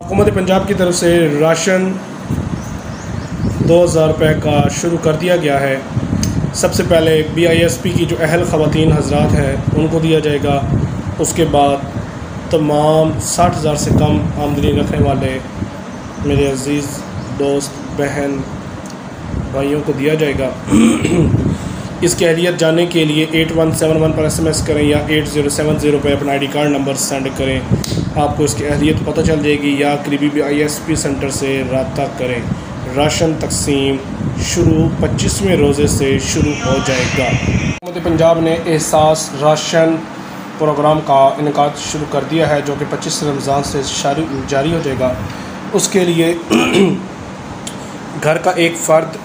हुकूमत पंजाब की तरफ से राशन 2000 रुपये का शुरू कर दिया गया है। सबसे पहले BISP की जो अहल ख़वातीन हज़रात हैं उनको दिया जाएगा। उसके बाद तमाम 60,000 से कम आमदनी रखने वाले मेरे अज़ीज़ दोस्त बहन भाइयों को दिया जाएगा। इसकी अहलियत जानने के लिए 8171 पर SMS करें या 8070 पर अपना ID कार्ड नंबर सेंड करें। आपको इसकी अहलियत पता चल जाएगी या करीबी BISP सेंटर से रब्ता करें। राशन तकसीम शुरू 25वें रोज़े से शुरू हो जाएगा। हुकूमत पंजाब ने एहसास राशन प्रोग्राम का इनेकाद शुरू कर दिया है जो कि 25 रमज़ान से जारी हो जाएगा। उसके लिए घर का एक फ़र्द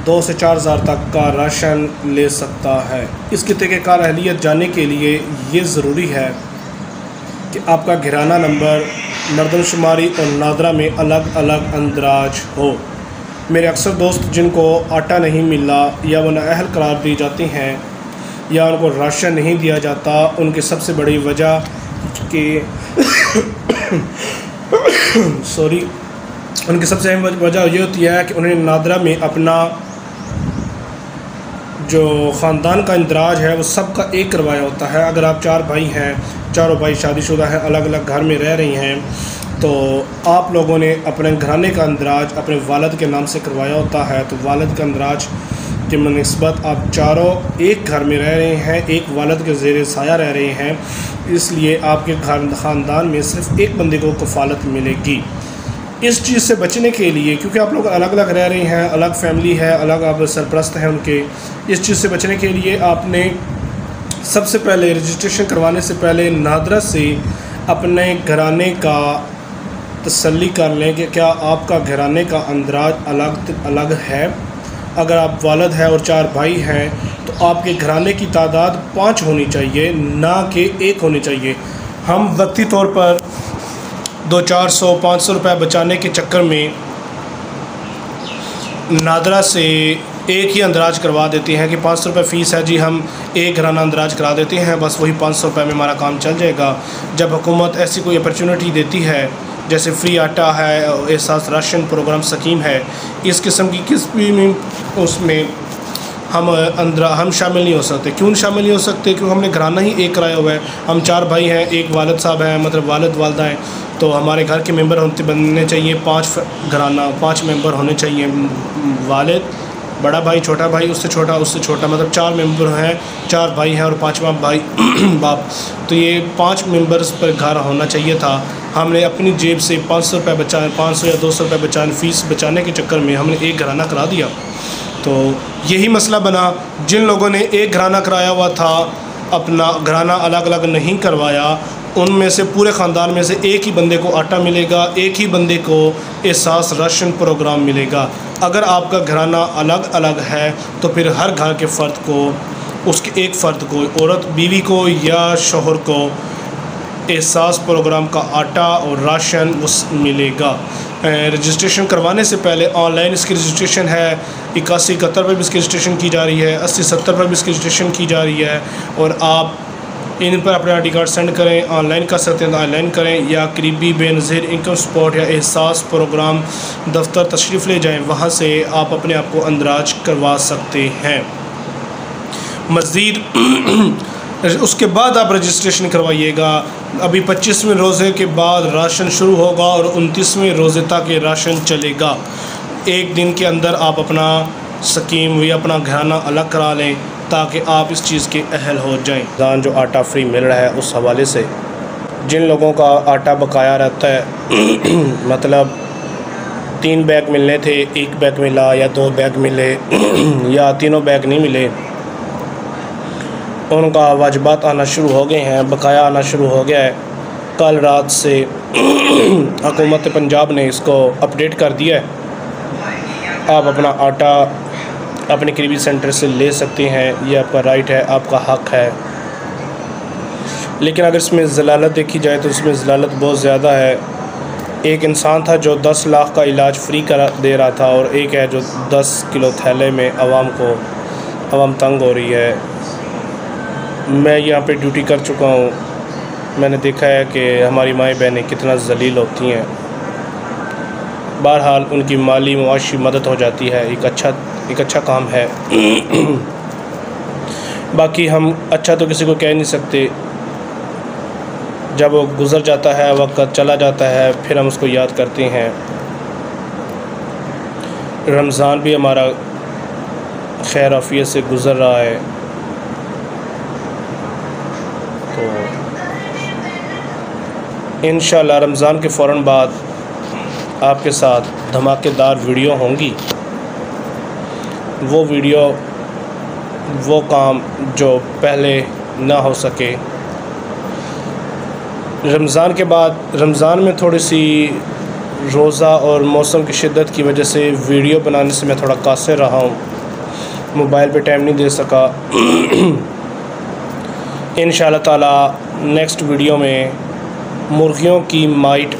2 से 4 हज़ार तक का राशन ले सकता है। इसकी तरीक़ेकार अहलियत जानने के लिए ये ज़रूरी है कि आपका घराना नंबर मरदमशुमारी और नादरा में अलग अलग अंदराज हो। मेरे अक्सर दोस्त जिनको आटा नहीं मिला या वो नाअहल करार दी जाती हैं या उनको राशन नहीं दिया जाता, उनकी सबसे बड़ी वजह कि उनकी सबसे अहम वजह ये होती है कि उन्हें नादरा में अपना जो ख़ानदान का इंदराज है वो सबका एक करवाया होता है। अगर आप 4 भाई हैं, चारों भाई शादीशुदा हैं, अलग अलग घर में रह रही हैं, तो आप लोगों ने अपने घराने का इंदराज अपने वालिद के नाम से करवाया होता है। तो वालिद का इंदराज के मुनिस्बत आप चारों एक घर में रह रहे हैं, एक वालिद के ज़ेर साया रह रहे हैं, इसलिए आपके ख़ानदान में सिर्फ़ एक बंदे को कफ़ालत मिलेगी। इस चीज़ से बचने के लिए, क्योंकि आप लोग अलग अलग रह रहे हैं, अलग फैमिली है, अलग आप सरपरस्त हैं उनके, इस चीज़ से बचने के लिए आपने सबसे पहले रजिस्ट्रेशन करवाने से पहले नादरा से अपने घराने का तसल्ली कर लें कि क्या आपका घराने का अंदराज अलग है। अगर आप वालिद है और 4 भाई हैं तो आपके घराने की तादाद 5 होनी चाहिए, ना कि 1 होनी चाहिए। हम वक्ती तौर पर 200-400-500 रुपये बचाने के चक्कर में नादरा से एक ही अंदराज करवा देते हैं कि 500 रुपये फ़ीस है जी, हम एक घराना अंदराज करा देते हैं, बस वही 500 रुपये में हमारा काम चल जाएगा। जब हुकूमत ऐसी कोई अपॉर्चुनिटी देती है जैसे फ्री आटा है, एहसास राशन प्रोग्राम स्कीम है, इस किस्म की किसी भी उसमें हम शामिल नहीं हो सकते। क्यों शामिल नहीं हो सकते? क्योंकि हमने घराना ही एक कराया हुआ है। हम 4 भाई हैं, एक वालिद साहब हैं, मतलब वालिद वालदा हैं, तो हमारे घर के मेंबर बनने चाहिए 5 घराना, 5 मेंबर होने चाहिए। वालिद, बड़ा भाई, छोटा भाई, उससे छोटा, मतलब 4 मेंबर हैं, 4 भाई हैं और 5वां भाई बाप। तो ये 5 मेंबर्स पर घर होना चाहिए था। हमने अपनी जेब से 500 रुपये बचाए, 500 या 200 रुपये बचाने, फ़ीस बचाने के चक्कर में हमने एक घराना करा दिया। तो यही मसला बना। जिन लोगों ने एक घराना कराया हुआ था, अपना घराना अलग अलग नहीं करवाया, उनमें से पूरे ख़ानदान में से एक ही बंदे को आटा मिलेगा, एक ही बंदे को एहसास राशन प्रोग्राम मिलेगा। अगर आपका घराना अलग अलग है तो फिर हर घर के फ़र्द को, उसके एक फ़र्द को, औरत बीवी को या शोहर को एहसास प्रोग्राम का आटा और राशन उस मिलेगा। रजिस्ट्रेशन करवाने से पहले ऑनलाइन इसकी रजिस्ट्रेशन है, 81-71 पर भी इसकी रजिस्ट्रेशन की जा रही है, 80-70 पर भी इसकी रजिस्ट्रेशन की जा रही है। और आप इन पर अपना ID कार्ड सेंड करें, ऑनलाइन कर सकते हैं तो ऑनलाइन करें, या करीबी बेनज़ीर इनकम सपोर्ट या एहसास प्रोग्राम दफ्तर तशरीफ़ ले जाएं, वहाँ से आप अपने आप को अंदराज करवा सकते हैं। मज़ीद उसके बाद आप रजिस्ट्रेशन करवाइएगा। अभी 25वें रोज़े के बाद राशन शुरू होगा और 29वें रोज़े तक ये राशन चलेगा। एक दिन के अंदर आप अपना स्कीम या अपना घराना अलग करा लें ताकि आप इस चीज़ के अहल हो जाएं। दान जो आटा फ्री मिल रहा है उस हवाले से जिन लोगों का आटा बकाया रहता है मतलब 3 बैग मिलने थे, 1 बैग मिला या 2 बैग मिले या तीनों बैग नहीं मिले, उनका वाजिबात आना शुरू हो गए हैं, बकाया आना शुरू हो गया है। कल रात से हुकूमत पंजाब ने इसको अपडेट कर दिया है। आप अपना आटा अपने करीबी सेंटर से ले सकते हैं, ये आपका राइट है, आपका हक़ है। लेकिन अगर इसमें ज़लालत देखी जाए तो इसमें ज़लालत बहुत ज़्यादा है। एक इंसान था जो 10 लाख का इलाज फ्री करा दे रहा था और एक है जो 10 किलो थैले में आवाम तंग हो रही है। मैं यहाँ पे ड्यूटी कर चुका हूँ मैंने देखा है कि हमारी माएँ बहनें कितना ज़लील होती हैं। बहरहाल उनकी माली मुआशी मदद हो जाती है, एक अच्छा काम है। बाकी हम अच्छा तो किसी को कह नहीं सकते, जब वो गुज़र जाता है, वक्त चला जाता है, फिर हम उसको याद करते हैं। रमज़ान भी हमारा खैर आफियत से गुज़र रहा है, तो इंशाअल्लाह रमज़ान के फ़ौरन बाद आपके साथ धमाकेदार वीडियो होंगी। वो वीडियो, वो काम जो पहले ना हो सके। रमज़ान के बाद, रमज़ान में थोड़ी सी रोज़ा और मौसम की शिद्दत की वजह से वीडियो बनाने से मैं थोड़ा कासिर रहा हूँ, मोबाइल पे टाइम नहीं दे सका। इंशाअल्लाह ताला नेक्स्ट वीडियो में मुर्गियों की माइट,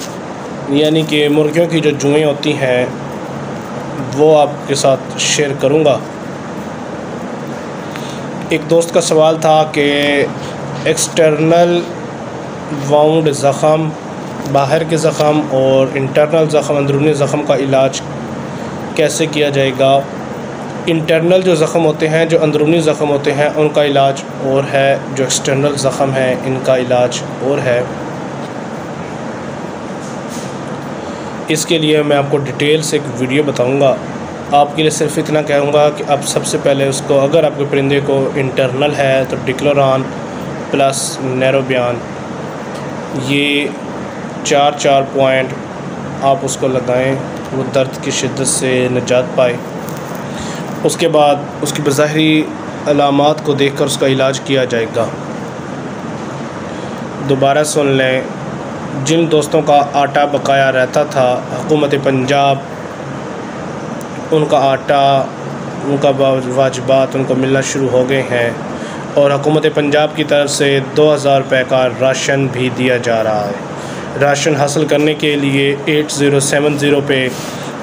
यानी कि मुर्गियों की जो जुएँ होती हैं, वो आपके साथ शेयर करूँगा। एक दोस्त का सवाल था कि एक्सटर्नल वाउंड ज़ख़म, बाहर के ज़ख़म और इंटरनल ज़ख़म, अंदरूनी ज़ख़म का इलाज कैसे किया जाएगा। इंटरनल जो ज़ख़म होते हैं, जो अंदरूनी ज़ख़म होते हैं, उनका इलाज और है, जो एक्सटर्नल ज़ख़म है इनका इलाज और है। इसके लिए मैं आपको डिटेल से एक वीडियो बताऊंगा। आपके लिए सिर्फ इतना कहूँगा कि आप सबसे पहले उसको, अगर आपके परिंदे को इंटरनल है तो डिक्लोरान प्लस नैरोबियान, ये 4 पॉइंट आप उसको लगाएं, वो दर्द की शिद्दत से निजात पाए। उसके बाद उसकी बज़ाहिरी अलामात को देखकर उसका इलाज किया जाएगा। दोबारा सुन लें, जिन दोस्तों का आटा बकाया रहता था, हुकूमत पंजाब उनका आटा, उनका वाजिबात उनको मिलना शुरू हो गए हैं और हुकूमत पंजाब की तरफ से 2000 रुपये का राशन भी दिया जा रहा है। राशन हासिल करने के लिए 8070 पे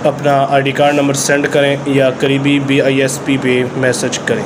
अपना ID कार्ड नंबर सेंड करें या करीबी BISP पे मैसेज करें।